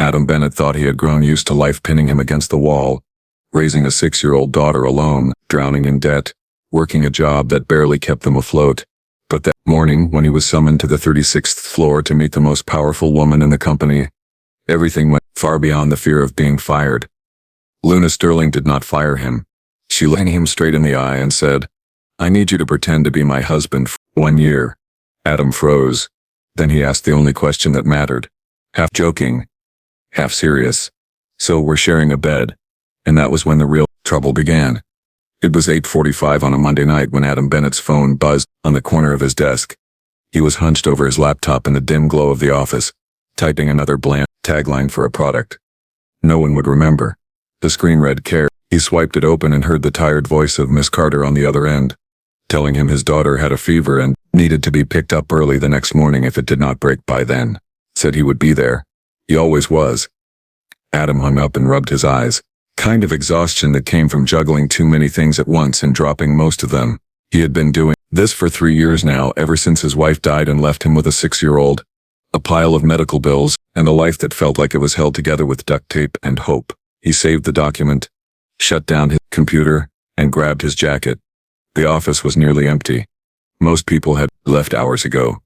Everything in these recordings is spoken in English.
Adam Bennett thought he had grown used to life pinning him against the wall, raising a 6-year-old daughter alone, drowning in debt, working a job that barely kept them afloat. But that morning, when he was summoned to the 36th floor to meet the most powerful woman in the company, everything went far beyond the fear of being fired. Luna Sterling did not fire him. She looked him straight in the eye and said, "I need you to pretend to be my husband for 1 year." Adam froze. Then he asked the only question that mattered, half joking, half serious. "So we're sharing a bed." And that was when the real trouble began. It was 8:45 on a Monday night when Adam Bennett's phone buzzed on the corner of his desk. He was hunched over his laptop in the dim glow of the office, typing another bland tagline for a product no one would remember. The screen read "Care." He swiped it open and heard the tired voice of Miss Carter on the other end, telling him his daughter had a fever and needed to be picked up early the next morning if it did not break by then. Said he would be there. He always was. Adam hung up and rubbed his eyes. Kind of exhaustion that came from juggling too many things at once and dropping most of them. He had been doing this for 3 years now, ever since his wife died and left him with a 6-year-old, a pile of medical bills, and a life that felt like it was held together with duct tape and hope. He saved the document, shut down his computer, and grabbed his jacket. The office was nearly empty. Most people had left hours ago.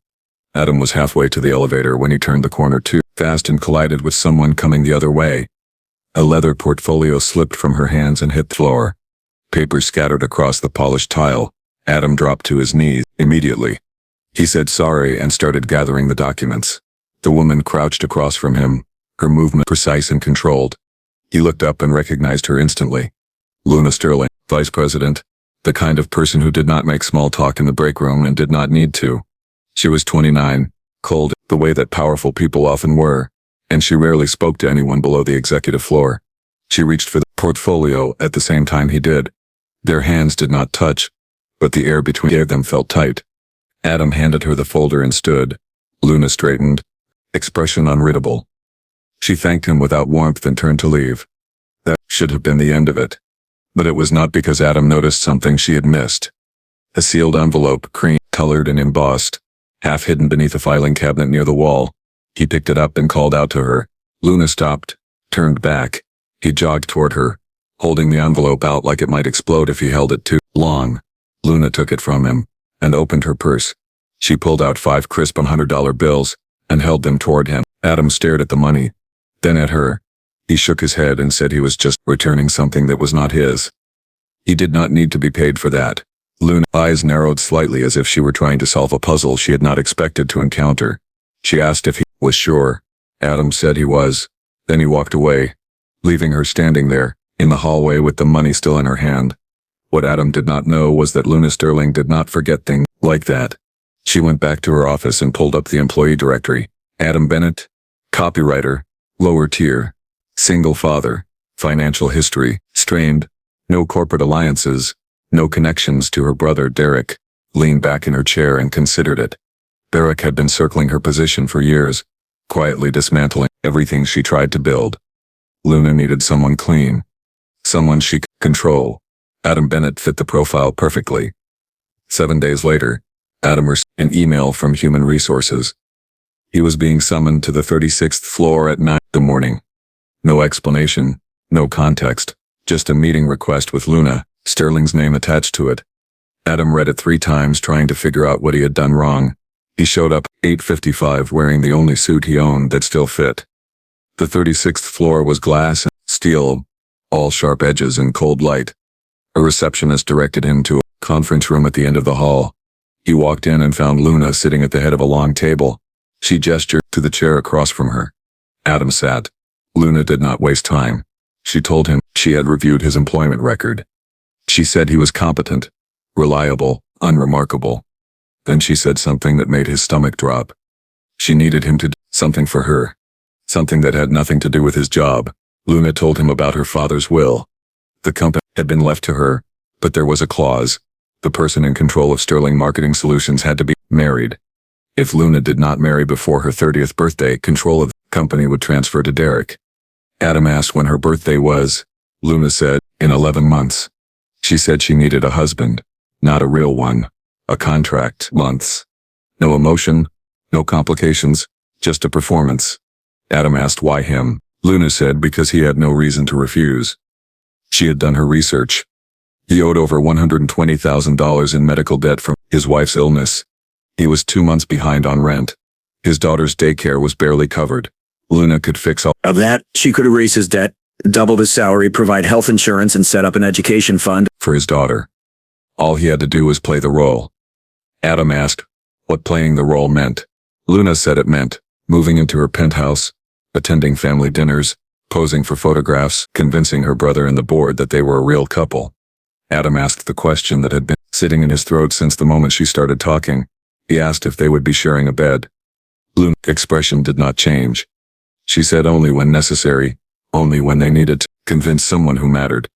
Adam was halfway to the elevator when he turned the corner too fast and collided with someone coming the other way. A leather portfolio slipped from her hands and hit the floor. Papers scattered across the polished tile. Adam dropped to his knees immediately. He said sorry and started gathering the documents. The woman crouched across from him, her movement precise and controlled. He looked up and recognized her instantly. Luna Sterling, vice president, the kind of person who did not make small talk in the break room and did not need to. She was 29, cold, the way that powerful people often were, and she rarely spoke to anyone below the executive floor. She reached for the portfolio at the same time he did. Their hands did not touch, but the air between them felt tight. Adam handed her the folder and stood. Luna straightened, expression unreadable. She thanked him without warmth and turned to leave. That should have been the end of it. But it was not, because Adam noticed something she had missed. A sealed envelope, cream-colored and embossed, half hidden beneath a filing cabinet near the wall. He picked it up and called out to her. Luna stopped, turned back. He jogged toward her, holding the envelope out like it might explode if he held it too long. Luna took it from him and opened her purse. She pulled out 5 crisp $100 bills and held them toward him. Adam stared at the money, then at her. He shook his head and said he was just returning something that was not his. He did not need to be paid for that. Luna's eyes narrowed slightly as if she were trying to solve a puzzle she had not expected to encounter. She asked if he was sure. Adam said he was. Then he walked away, leaving her standing there, in the hallway with the money still in her hand. What Adam did not know was that Luna Sterling did not forget things like that. She went back to her office and pulled up the employee directory. Adam Bennett, copywriter, lower tier, single father, financial history, strained, no corporate alliances, no connections to her brother Derek. Leaned back in her chair and considered it. Derek had been circling her position for years, quietly dismantling everything she tried to build. Luna needed someone clean, someone she could control. Adam Bennett fit the profile perfectly. 7 days later, Adam received an email from Human Resources. He was being summoned to the 36th floor at 9 in the morning. No explanation, no context, just a meeting request with Luna Sterling's name attached to it. Adam read it 3 times, trying to figure out what he had done wrong. He showed up 8:55 wearing the only suit he owned that still fit. The 36th floor was glass and steel, all sharp edges and cold light. A receptionist directed him to a conference room at the end of the hall. He walked in and found Luna sitting at the head of a long table. She gestured to the chair across from her. Adam sat. Luna did not waste time. She told him she had reviewed his employment record. She said he was competent, reliable, unremarkable. Then she said something that made his stomach drop. She needed him to do something for her. Something that had nothing to do with his job. Luna told him about her father's will. The company had been left to her, but there was a clause. The person in control of Sterling Marketing Solutions had to be married. If Luna did not marry before her 30th birthday, control of the company would transfer to Derek. Adam asked when her birthday was. Luna said, in 11 months. She said she needed a husband, not a real one. A contract, months. No emotion, no complications, just a performance. Adam asked why him. Luna said because he had no reason to refuse. She had done her research. He owed over $120,000 in medical debt from his wife's illness. He was 2 months behind on rent. His daughter's daycare was barely covered. Luna could fix all Of that, she could erase his debt, double his salary, provide health insurance, and set up an education fund for his daughter. All he had to do was play the role. Adam asked what playing the role meant. Luna said it meant moving into her penthouse, attending family dinners, posing for photographs, convincing her brother and the board that they were a real couple. Adam asked the question that had been sitting in his throat since the moment she started talking. He asked if they would be sharing a bed. Luna's expression did not change. She said only when necessary, only when they needed to convince someone who mattered.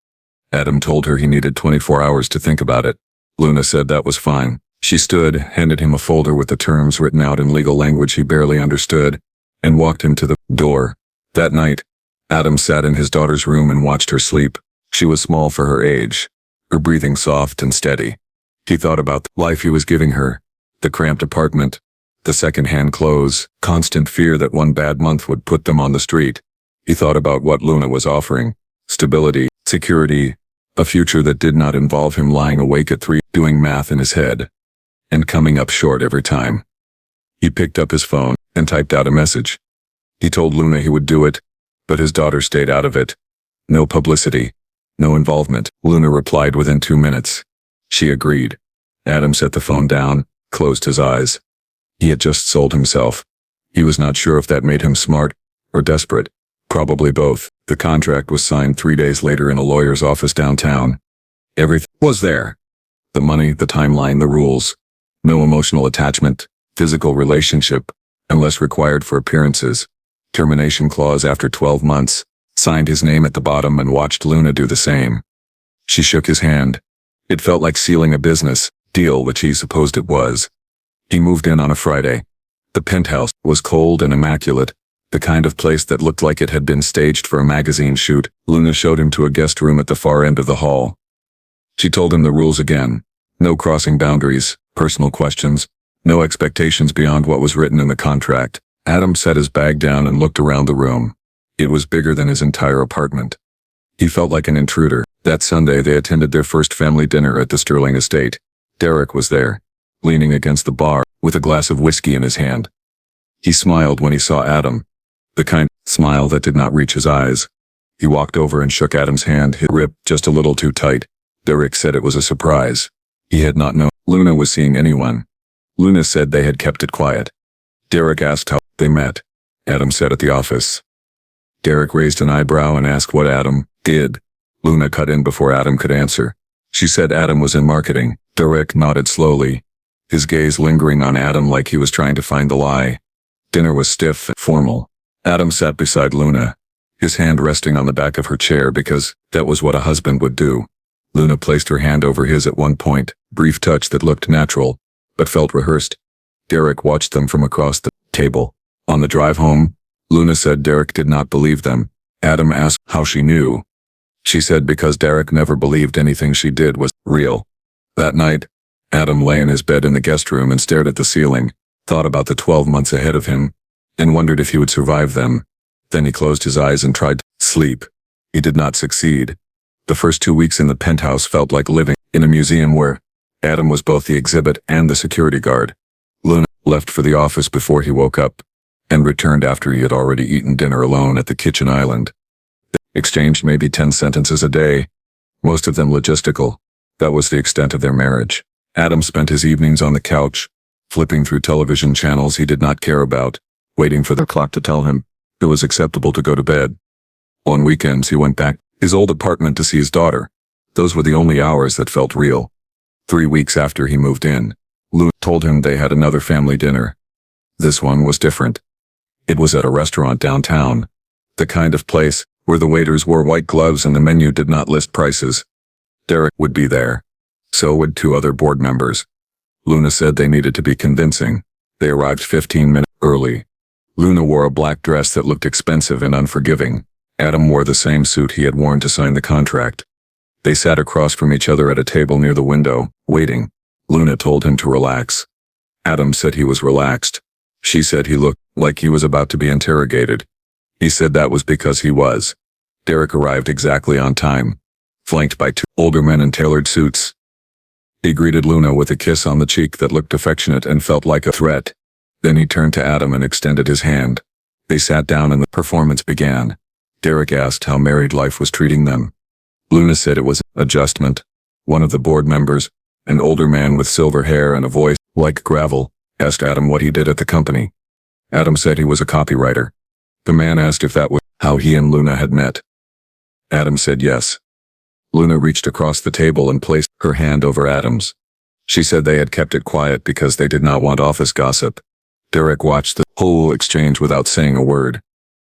Adam told her he needed 24 hours to think about it. Luna said that was fine. She stood, handed him a folder with the terms written out in legal language he barely understood, and walked him to the door. That night, Adam sat in his daughter's room and watched her sleep. She was small for her age, her breathing soft and steady. He thought about the life he was giving her, the cramped apartment, the second-hand clothes, constant fear that one bad month would put them on the street. He thought about what Luna was offering: stability, security, a future that did not involve him lying awake at 3, doing math in his head, and coming up short every time. He picked up his phone and typed out a message. He told Luna he would do it, but his daughter stayed out of it. No publicity, no involvement. Luna replied within 2 minutes. She agreed. Adam set the phone down, closed his eyes. He had just sold himself. He was not sure if that made him smart or desperate. Probably both. The contract was signed 3 days later in a lawyer's office downtown. Everything was there. The money, the timeline, the rules. No emotional attachment, physical relationship, unless required for appearances. Termination clause after 12 months. Signed his name at the bottom and watched Luna do the same. She shook his hand. It felt like sealing a business deal, which he supposed it was. He moved in on a Friday. The penthouse was cold and immaculate, the kind of place that looked like it had been staged for a magazine shoot. Luna showed him to a guest room at the far end of the hall. She told him the rules again. No crossing boundaries, personal questions, no expectations beyond what was written in the contract. Adam set his bag down and looked around the room. It was bigger than his entire apartment. He felt like an intruder. That Sunday they attended their first family dinner at the Sterling estate. Derek was there, leaning against the bar, with a glass of whiskey in his hand. He smiled when he saw Adam, the kind of smile that did not reach his eyes. He walked over and shook Adam's hand, his grip just a little too tight. Derek said it was a surprise. He had not known Luna was seeing anyone. Luna said they had kept it quiet. Derek asked how they met. Adam said at the office. Derek raised an eyebrow and asked what Adam did. Luna cut in before Adam could answer. She said Adam was in marketing. Derek nodded slowly, his gaze lingering on Adam like he was trying to find the lie. Dinner was stiff and formal. Adam sat beside Luna, his hand resting on the back of her chair because that was what a husband would do. Luna placed her hand over his at one point, brief touch that looked natural, but felt rehearsed. Derek watched them from across the table. On the drive home, Luna said Derek did not believe them. Adam asked how she knew. She said because Derek never believed anything she did was real. That night, Adam lay in his bed in the guest room and stared at the ceiling, thought about the 12 months ahead of him, and wondered if he would survive them. Then he closed his eyes and tried to sleep. He did not succeed. The first 2 weeks in the penthouse felt like living in a museum where Adam was both the exhibit and the security guard. Luna left for the office before he woke up, and returned after he had already eaten dinner alone at the kitchen island. They exchanged maybe 10 sentences a day, most of them logistical. That was the extent of their marriage. Adam spent his evenings on the couch, flipping through television channels he did not care about, waiting for the clock to tell him it was acceptable to go to bed. On weekends he went back to his old apartment to see his daughter. Those were the only hours that felt real. 3 weeks after he moved in, Lou told him they had another family dinner. This one was different. It was at a restaurant downtown, the kind of place where the waiters wore white gloves and the menu did not list prices. Derek would be there. So would 2 other board members. Luna said they needed to be convincing. They arrived 15 minutes early. Luna wore a black dress that looked expensive and unforgiving. Adam wore the same suit he had worn to sign the contract. They sat across from each other at a table near the window, waiting. Luna told him to relax. Adam said he was relaxed. She said he looked like he was about to be interrogated. He said that was because he was. Derek arrived exactly on time, flanked by two older men in tailored suits. He greeted Luna with a kiss on the cheek that looked affectionate and felt like a threat. Then he turned to Adam and extended his hand. They sat down and the performance began. Derek asked how married life was treating them. Luna said it was adjustment. One of the board members, an older man with silver hair and a voice like gravel, asked Adam what he did at the company. Adam said he was a copywriter. The man asked if that was how he and Luna had met. Adam said yes. Luna reached across the table and placed her hand over Adam's. She said they had kept it quiet because they did not want office gossip. Derek watched the whole exchange without saying a word.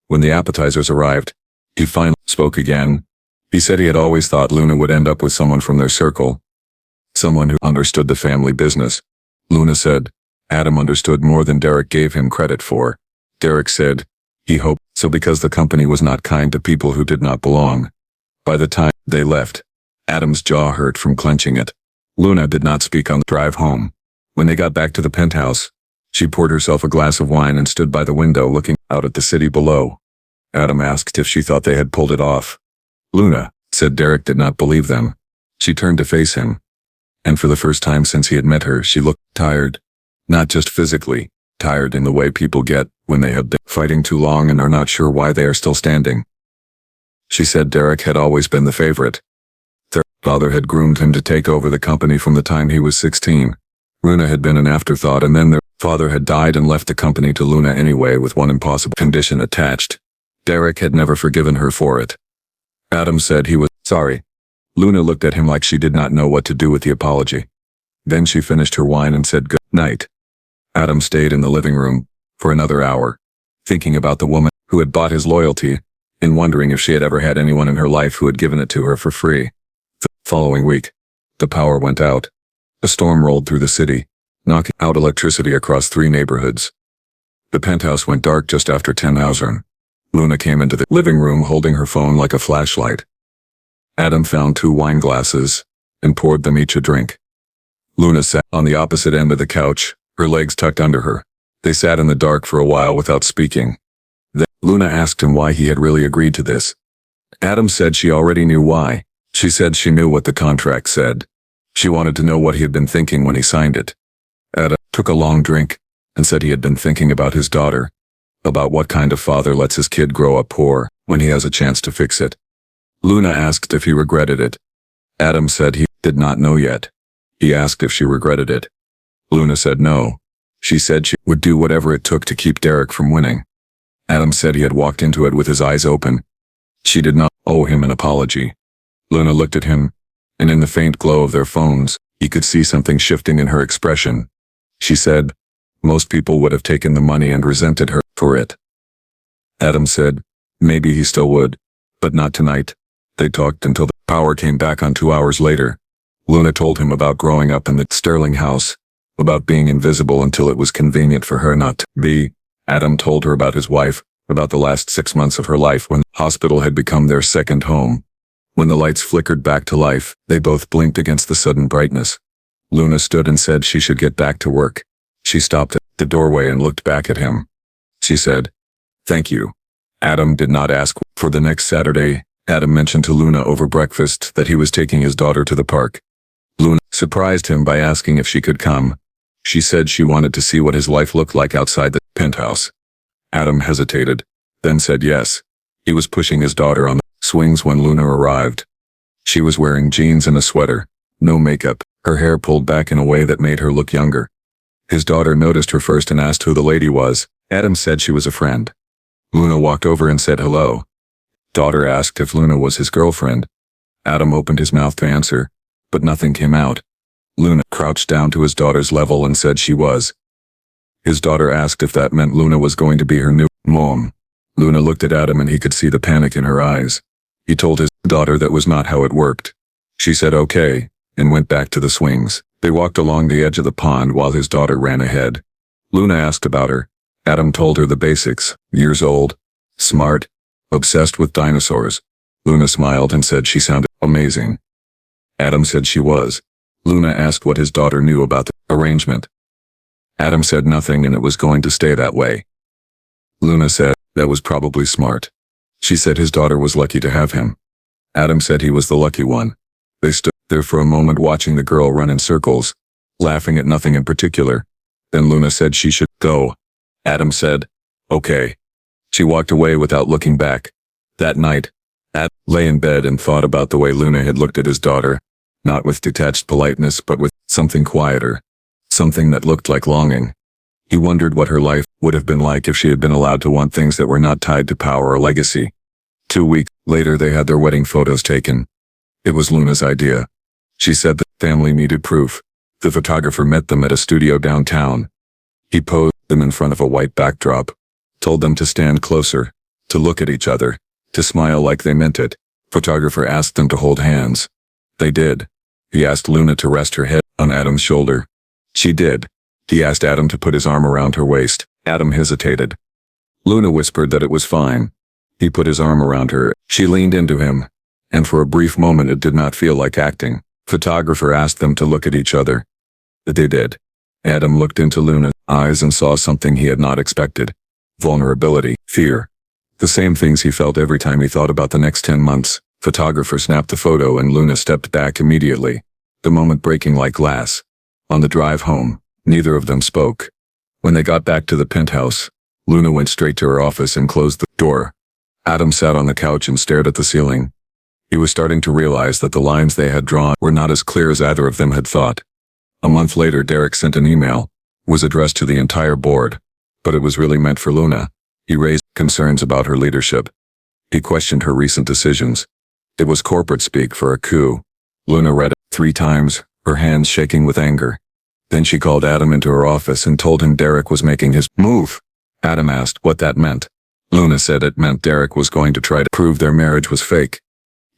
When the appetizers arrived, he finally spoke again. He said he had always thought Luna would end up with someone from their circle. Someone who understood the family business. Luna said, Adam understood more than Derek gave him credit for. Derek said, he hoped so because the company was not kind to people who did not belong. By the time they left, Adam's jaw hurt from clenching it. Luna did not speak on the drive home. When they got back to the penthouse, she poured herself a glass of wine and stood by the window looking out at the city below. Adam asked if she thought they had pulled it off. Luna said Derek did not believe them. She turned to face him. And for the first time since he had met her, she looked tired. Not just physically, tired in the way people get when they have been fighting too long and are not sure why they are still standing. She said Derek had always been the favorite. Their father had groomed him to take over the company from the time he was 16. Luna had been an afterthought, and then their father had died and left the company to Luna anyway with one impossible condition attached. Derek had never forgiven her for it. Adam said he was sorry. Luna looked at him like she did not know what to do with the apology. Then she finished her wine and said good night. Adam stayed in the living room for another hour, thinking about the woman who had bought his loyalty and wondering if she had ever had anyone in her life who had given it to her for free. The following week, the power went out. A storm rolled through the city, knocking out electricity across 3 neighborhoods. The penthouse went dark just after 10:00. Luna came into the living room holding her phone like a flashlight. Adam found 2 wine glasses and poured them each a drink. Luna sat on the opposite end of the couch, her legs tucked under her. They sat in the dark for a while without speaking. Then Luna asked him why he had really agreed to this. Adam said she already knew why. She said she knew what the contract said. She wanted to know what he had been thinking when he signed it. Adam took a long drink and said he had been thinking about his daughter, about what kind of father lets his kid grow up poor when he has a chance to fix it. Luna asked if he regretted it. Adam said he did not know yet. He asked if she regretted it. Luna said no. She said she would do whatever it took to keep Derek from winning. Adam said he had walked into it with his eyes open. She did not owe him an apology. Luna looked at him, and in the faint glow of their phones, he could see something shifting in her expression. She said, most people would have taken the money and resented her for it. Adam said, maybe he still would, but not tonight. They talked until the power came back on 2 hours later. Luna told him about growing up in the Sterling house, about being invisible until it was convenient for her not to be. Adam told her about his wife, about the last 6 months of her life when the hospital had become their second home. When the lights flickered back to life, they both blinked against the sudden brightness. Luna stood and said she should get back to work. She stopped at the doorway and looked back at him. She said, thank you. Adam did not ask for the next Saturday. Adam mentioned to Luna over breakfast that he was taking his daughter to the park. Luna surprised him by asking if she could come. She said she wanted to see what his life looked like outside the penthouse. Adam hesitated, then said yes. He was pushing his daughter on the swings when Luna arrived. She was wearing jeans and a sweater, no makeup, her hair pulled back in a way that made her look younger. His daughter noticed her first and asked who the lady was. Adam said she was a friend. Luna walked over and said hello. Daughter asked if Luna was his girlfriend. Adam opened his mouth to answer, but nothing came out. Luna crouched down to his daughter's level and said she was. His daughter asked if that meant Luna was going to be her new mom. Luna looked at Adam and he could see the panic in her eyes. He told his daughter that was not how it worked. She said okay, and went back to the swings. They walked along the edge of the pond while his daughter ran ahead. Luna asked about her. Adam told her the basics, years old, smart, obsessed with dinosaurs. Luna smiled and said she sounded amazing. Adam said she was. Luna asked what his daughter knew about the arrangement. Adam said nothing and it was going to stay that way. Luna said, That was probably smart. She said his daughter was lucky to have him. Adam said he was the lucky one. They stood there for a moment watching the girl run in circles, laughing at nothing in particular. Then Luna said she should go. Adam said, "Okay." She walked away without looking back. That night, Adam lay in bed and thought about the way Luna had looked at his daughter, not with detached politeness but with something quieter, something that looked like longing. He wondered what her life would have been like if she had been allowed to want things that were not tied to power or legacy. 2 weeks later they had their wedding photos taken. It was Luna's idea. She said the family needed proof. The photographer met them at a studio downtown. He posed them in front of a white backdrop, told them to stand closer, to look at each other, to smile like they meant it. Photographer asked them to hold hands. They did. He asked Luna to rest her head on Adam's shoulder. She did. He asked Adam to put his arm around her waist. Adam hesitated. Luna whispered that it was fine. He put his arm around her. She leaned into him, and for a brief moment it did not feel like acting. Photographer asked them to look at each other. They did. Adam looked into Luna's eyes and saw something he had not expected. Vulnerability, fear. The same things he felt every time he thought about the next 10 months. Photographer snapped the photo and Luna stepped back immediately, the moment breaking like glass. On the drive home, neither of them spoke. When they got back to the penthouse, Luna went straight to her office and closed the door. Adam sat on the couch and stared at the ceiling. He was starting to realize that the lines they had drawn were not as clear as either of them had thought. A month later Derek sent an email. It was addressed to the entire board, but it was really meant for Luna. He raised concerns about her leadership. He questioned her recent decisions. It was corporate speak for a coup. Luna read it 3 times, her hands shaking with anger. Then she called Adam into her office and told him Derek was making his move. Adam asked what that meant. Luna said it meant Derek was going to try to prove their marriage was fake.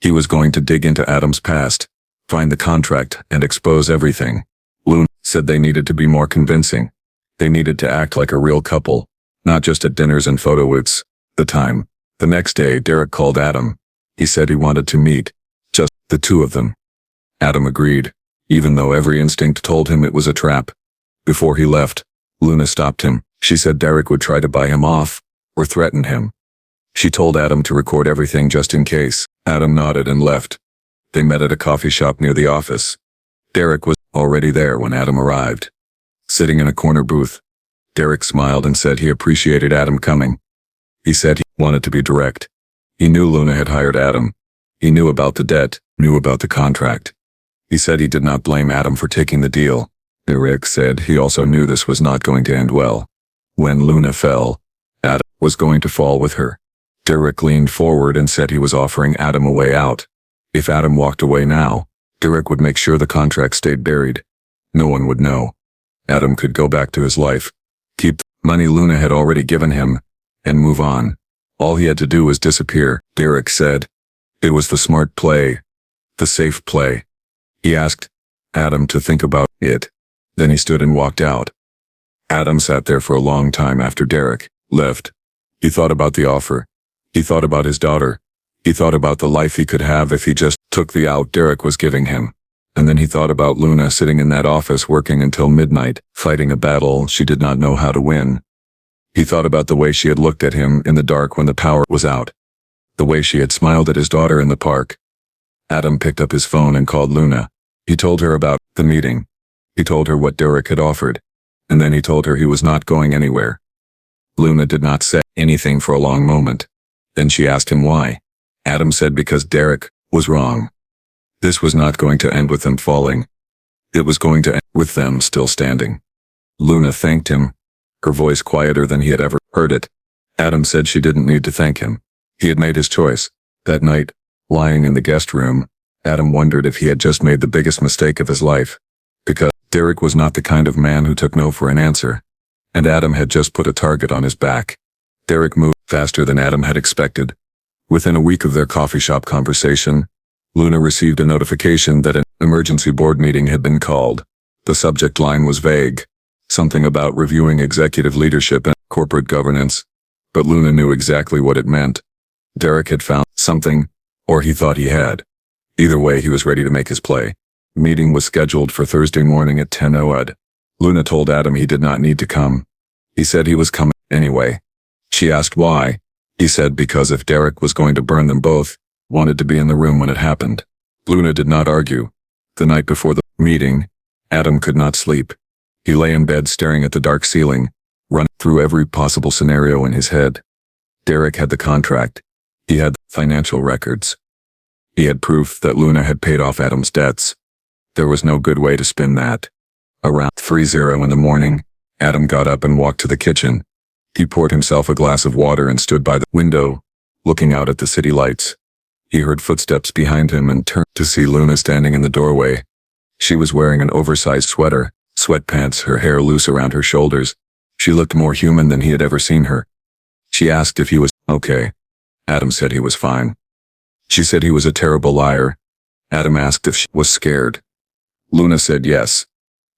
He was going to dig into Adam's past, find the contract, and expose everything. Luna said they needed to be more convincing. They needed to act like a real couple, not just at dinners and photo shoots. The next day Derek called Adam. He said he wanted to meet, just the 2 of them. Adam agreed, even though every instinct told him it was a trap. Before he left, Luna stopped him. She said Derek would try to buy him off, or threaten him. She told Adam to record everything just in case. Adam nodded and left. They met at a coffee shop near the office. Derek was already there when Adam arrived. Sitting in a corner booth, Derek smiled and said he appreciated Adam coming. He said he wanted to be direct. He knew Luna had hired Adam. He knew about the debt, knew about the contract. He said he did not blame Adam for taking the deal. Derek said he also knew this was not going to end well. When Luna fell, Adam was going to fall with her. Derek leaned forward and said he was offering Adam a way out. If Adam walked away now, Derek would make sure the contract stayed buried. No one would know. Adam could go back to his life, keep the money Luna had already given him, and move on. All he had to do was disappear, Derek said. It was the smart play, the safe play. He asked Adam to think about it. Then he stood and walked out. Adam sat there for a long time after Derek left. He thought about the offer. He thought about his daughter. He thought about the life he could have if he just took the out Derek was giving him. And then he thought about Luna sitting in that office working until midnight, fighting a battle she did not know how to win. He thought about the way she had looked at him in the dark when the power was out. The way she had smiled at his daughter in the park. Adam picked up his phone and called Luna. He told her about the meeting. He told her what Derek had offered. And then he told her he was not going anywhere. Luna did not say anything for a long moment. Then she asked him why. Adam said because Derek was wrong. This was not going to end with them falling. It was going to end with them still standing. Luna thanked him, her voice quieter than he had ever heard it. Adam said she didn't need to thank him. He had made his choice. That night, lying in the guest room, Adam wondered if he had just made the biggest mistake of his life. Because Derek was not the kind of man who took no for an answer. And Adam had just put a target on his back. Derek moved faster than Adam had expected. Within a week of their coffee shop conversation, Luna received a notification that an emergency board meeting had been called. The subject line was vague. Something about reviewing executive leadership and corporate governance. But Luna knew exactly what it meant. Derek had found something, or he thought he had. Either way, he was ready to make his play. The meeting was scheduled for Thursday morning at 10 a.m. Luna told Adam he did not need to come. He said he was coming anyway. She asked why. He said because if Derek was going to burn them both, wanted to be in the room when it happened. Luna did not argue. The night before the meeting, Adam could not sleep. He lay in bed staring at the dark ceiling, running through every possible scenario in his head. Derek had the contract. He had the financial records. He had proof that Luna had paid off Adam's debts. There was no good way to spin that. Around 3:00 in the morning, Adam got up and walked to the kitchen. He poured himself a glass of water and stood by the window, looking out at the city lights. He heard footsteps behind him and turned to see Luna standing in the doorway. She was wearing an oversized sweater, sweatpants, her hair loose around her shoulders. She looked more human than he had ever seen her. She asked if he was okay. Adam said he was fine. She said he was a terrible liar. Adam asked if she was scared. Luna said yes.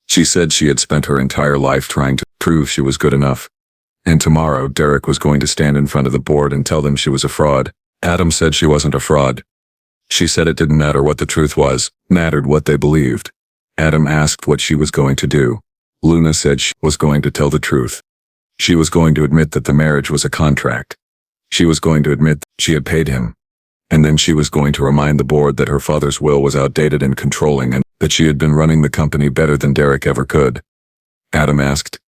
She said she had spent her entire life trying to prove she was good enough. And tomorrow Derek was going to stand in front of the board and tell them she was a fraud. Adam said she wasn't a fraud. She said it didn't matter what the truth was, mattered what they believed. Adam asked what she was going to do. Luna said she was going to tell the truth. She was going to admit that the marriage was a contract. She was going to admit that she had paid him. And then she was going to remind the board that her father's will was outdated and controlling and that she had been running the company better than Derek ever could. Adam asked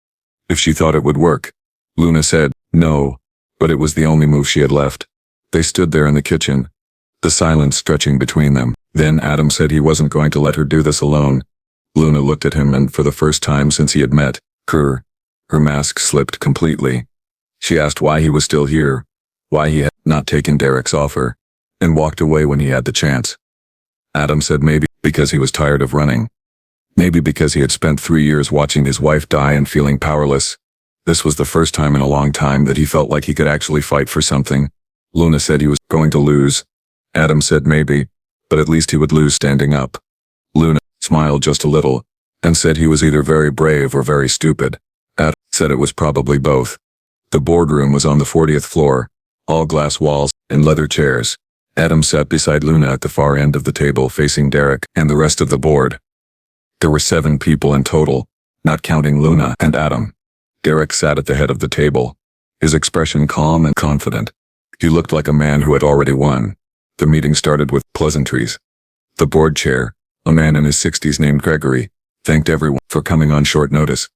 if she thought it would work. Luna said no, but it was the only move she had left. They stood there in the kitchen, the silence stretching between them. Then Adam said he wasn't going to let her do this alone. Luna looked at him and for the first time since he had met her mask slipped completely. She asked why he was still here, why he had not taken Derek's offer, and walked away when he had the chance. Adam said maybe because he was tired of running. Maybe because he had spent 3 years watching his wife die and feeling powerless. This was the first time in a long time that he felt like he could actually fight for something. Luna said he was going to lose. Adam said maybe, but at least he would lose standing up. Luna smiled just a little and said he was either very brave or very stupid. Adam said it was probably both. The boardroom was on the 40th floor, all glass walls and leather chairs. Adam sat beside Luna at the far end of the table facing Derek and the rest of the board. There were 7 people in total, not counting Luna and Adam. Derek sat at the head of the table, his expression calm and confident. He looked like a man who had already won. The meeting started with pleasantries. The board chair, a man in his 60s named Gregory, thanked everyone for coming on short notice.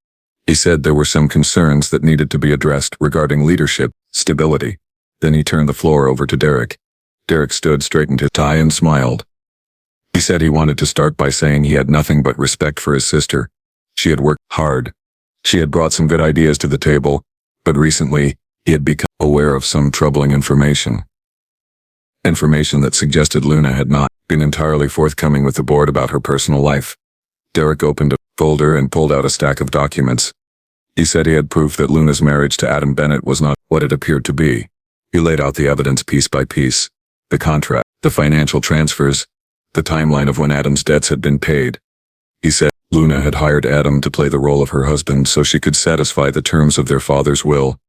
He said there were some concerns that needed to be addressed regarding leadership, stability. Then he turned the floor over to Derek. Derek stood, straightened his tie and smiled. He said he wanted to start by saying he had nothing but respect for his sister. She had worked hard. She had brought some good ideas to the table, but recently, he had become aware of some troubling information. Information that suggested Luna had not been entirely forthcoming with the board about her personal life. Derek opened a folder and pulled out a stack of documents. He said he had proof that Luna's marriage to Adam Bennett was not what it appeared to be. He laid out the evidence piece by piece. The contract, the financial transfers, the timeline of when Adam's debts had been paid. He said Luna had hired Adam to play the role of her husband so she could satisfy the terms of their father's will.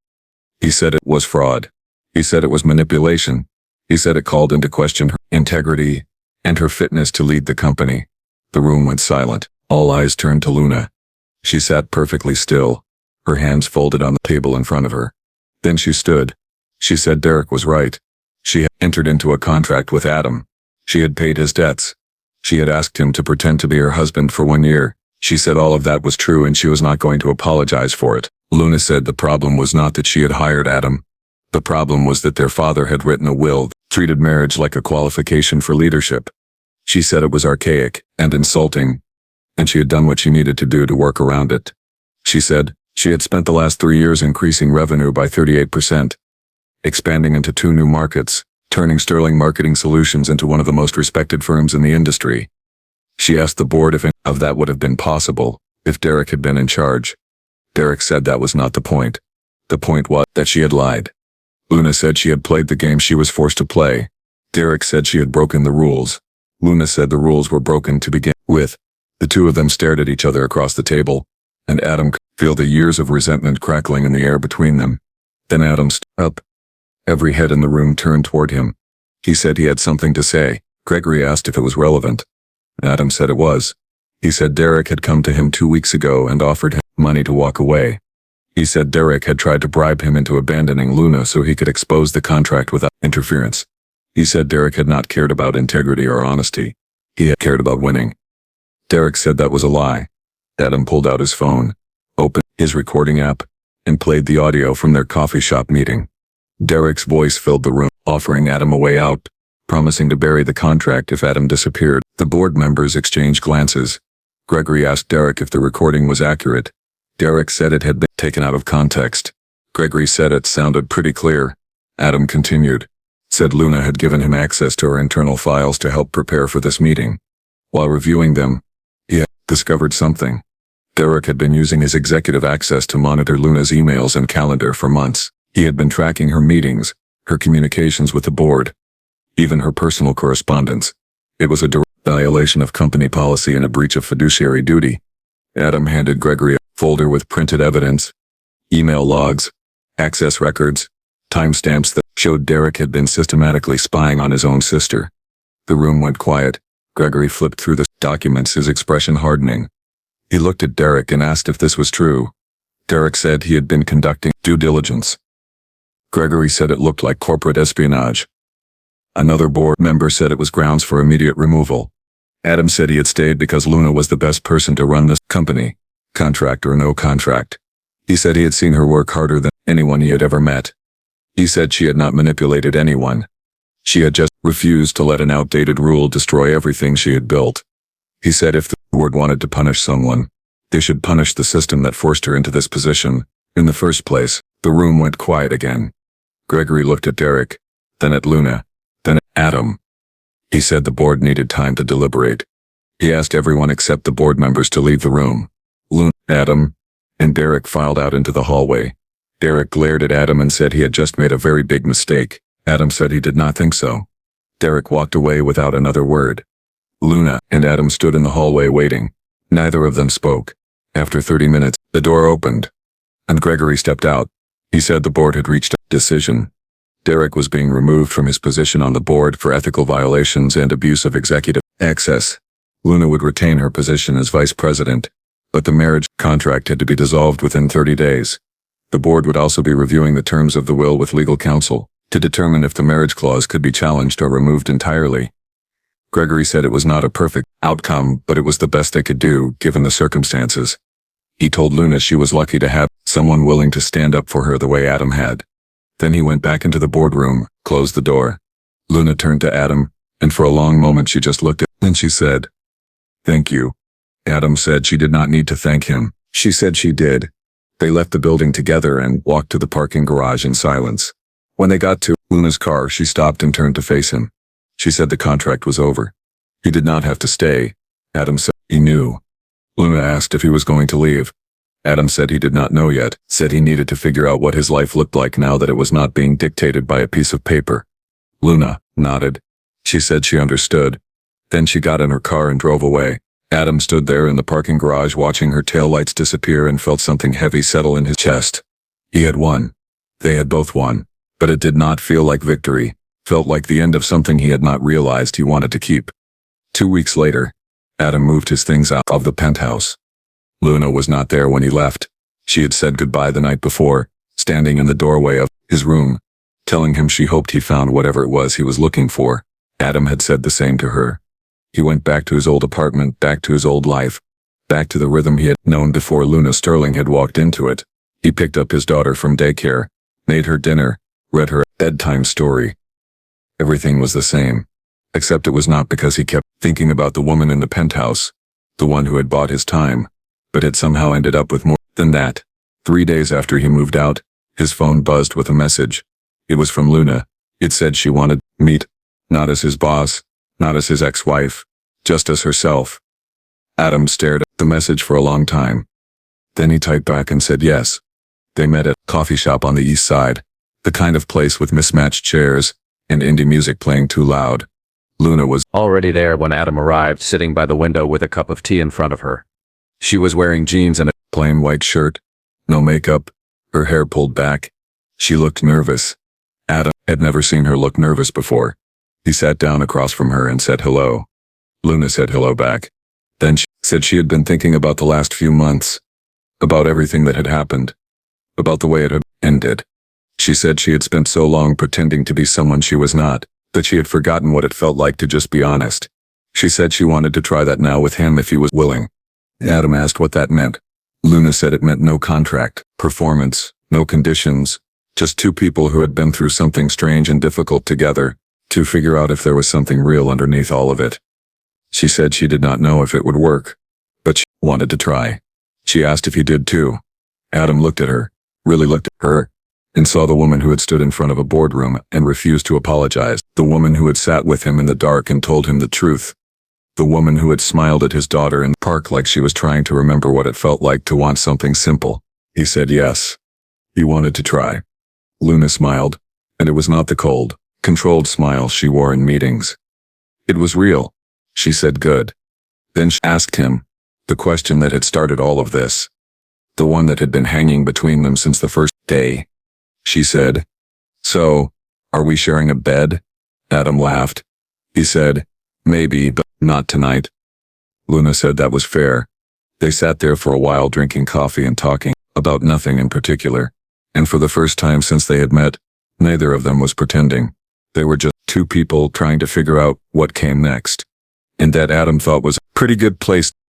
He said it was fraud. He said it was manipulation. He said it called into question her integrity and her fitness to lead the company. The room went silent. All eyes turned to Luna. She sat perfectly still, her hands folded on the table in front of her. Then she stood. She said Derek was right. She had entered into a contract with Adam. She had paid his debts. She had asked him to pretend to be her husband for 1 year. She said all of that was true and she was not going to apologize for it. Luna said the problem was not that she had hired Adam. The problem was that their father had written a will that treated marriage like a qualification for leadership. She said it was archaic and insulting, and she had done what she needed to do to work around it. She said she had spent the last 3 years increasing revenue by 38%, expanding into 2 new markets, turning Sterling Marketing Solutions into one of the most respected firms in the industry. She asked the board if any of that would have been possible if Derek had been in charge. Derek said that was not the point. The point was that she had lied. Luna said she had played the game she was forced to play. Derek said she had broken the rules. Luna said the rules were broken to begin with. The two of them stared at each other across the table, and Adam could feel the years of resentment crackling in the air between them. Then Adam stood up. Every head in the room turned toward him. He said he had something to say. Gregory asked if it was relevant. Adam said it was. He said Derek had come to him 2 weeks ago and offered him money to walk away. He said Derek had tried to bribe him into abandoning Luna so he could expose the contract without interference. He said Derek had not cared about integrity or honesty. He had cared about winning. Derek said that was a lie. Adam pulled out his phone, opened his recording app, and played the audio from their coffee shop meeting. Derek's voice filled the room, offering Adam a way out, promising to bury the contract if Adam disappeared. The board members exchanged glances. Gregory asked Derek if the recording was accurate. Derek said it had been taken out of context. Gregory said it sounded pretty clear. Adam continued. Said Luna had given him access to her internal files to help prepare for this meeting. While reviewing them, he had discovered something. Derek had been using his executive access to monitor Luna's emails and calendar for months. He had been tracking her meetings, her communications with the board, even her personal correspondence. It was a direct violation of company policy and a breach of fiduciary duty. Adam handed Gregory a folder with printed evidence, email logs, access records, timestamps that showed Derek had been systematically spying on his own sister. The room went quiet. Gregory flipped through the documents, his expression hardening. He looked at Derek and asked if this was true. Derek said he had been conducting due diligence. Gregory said it looked like corporate espionage. Another board member said it was grounds for immediate removal. Adam said he had stayed because Luna was the best person to run this company, contract or no contract. He said he had seen her work harder than anyone he had ever met. He said she had not manipulated anyone. She had just refused to let an outdated rule destroy everything she had built. He said if the board wanted to punish someone, they should punish the system that forced her into this position. In the first place, the room went quiet again. Gregory looked at Derek, then at Luna, then at Adam. He said the board needed time to deliberate. He asked everyone except the board members to leave the room. Luna, Adam, and Derek filed out into the hallway. Derek glared at Adam and said he had just made a very big mistake. Adam said he did not think so. Derek walked away without another word. Luna and Adam stood in the hallway waiting. Neither of them spoke. After 30 minutes, the door opened, and Gregory stepped out. He said the board had reached a decision. Derek was being removed from his position on the board for ethical violations and abuse of executive access. Luna would retain her position as vice president, but the marriage contract had to be dissolved within 30 days. The board would also be reviewing the terms of the will with legal counsel to determine if the marriage clause could be challenged or removed entirely. Gregory said it was not a perfect outcome, but it was the best they could do, given the circumstances. He told Luna she was lucky to have someone willing to stand up for her the way Adam had. Then he went back into the boardroom, closed the door. Luna turned to Adam, and for a long moment she just looked at him, and she said, "Thank you." Adam said she did not need to thank him. She said she did. They left the building together and walked to the parking garage in silence. When they got to Luna's car, she stopped and turned to face him. She said the contract was over. He did not have to stay. Adam said he knew. Luna asked if he was going to leave. Adam said he did not know yet, said he needed to figure out what his life looked like now that it was not being dictated by a piece of paper. Luna nodded. She said she understood. Then she got in her car and drove away. Adam stood there in the parking garage watching her taillights disappear and felt something heavy settle in his chest. He had won. They had both won. But it did not feel like victory. Felt like the end of something he had not realized he wanted to keep. 2 weeks later, Adam moved his things out of the penthouse. Luna was not there when he left. She had said goodbye the night before, standing in the doorway of his room, telling him she hoped he found whatever it was he was looking for. Adam had said the same to her. He went back to his old apartment, back to his old life, back to the rhythm he had known before Luna Sterling had walked into it. He picked up his daughter from daycare, made her dinner, read her a bedtime story. Everything was the same, except it was not because he kept thinking about the woman in the penthouse, the one who had bought his time, but had somehow ended up with more than that. 3 days after he moved out, his phone buzzed with a message. It was from Luna. It said she wanted to meet, not as his boss, not as his ex-wife, just as herself. Adam stared at the message for a long time. Then he typed back and said yes. They met at a coffee shop on the east side, the kind of place with mismatched chairs and indie music playing too loud. Luna was already there when Adam arrived, sitting by the window with a cup of tea in front of her. She was wearing jeans and a plain white shirt, no makeup, her hair pulled back. She looked nervous. Adam had never seen her look nervous before. He sat down across from her and said hello. Luna said hello back. Then she said she had been thinking about the last few months, about everything that had happened. about the way it had ended. She said she had spent so long pretending to be someone she was not, that she had forgotten what it felt like to just be honest. She said she wanted to try that now with him if he was willing. Adam asked what that meant. Luna said it meant no contract, performance, no conditions, just two people who had been through something strange and difficult together, to figure out if there was something real underneath all of it. She said she did not know if it would work, but she wanted to try. She asked if he did too. Adam looked at her, really looked at her, and saw the woman who had stood in front of a boardroom and refused to apologize, the woman who had sat with him in the dark and told him the truth, the woman who had smiled at his daughter in the park like she was trying to remember what it felt like to want something simple. He said yes. He wanted to try. Luna smiled, and it was not the cold, controlled smile she wore in meetings. It was real. She said good. Then she asked him, the question that had started all of this, the one that had been hanging between them since the first day. She said, "So, are we sharing a bed?" Adam laughed. He said, "Maybe, but not tonight." Luna said that was fair. They sat there for a while drinking coffee and talking about nothing in particular. And for the first time since they had met, neither of them was pretending. They were just two people trying to figure out what came next. And that Adam thought was a pretty good place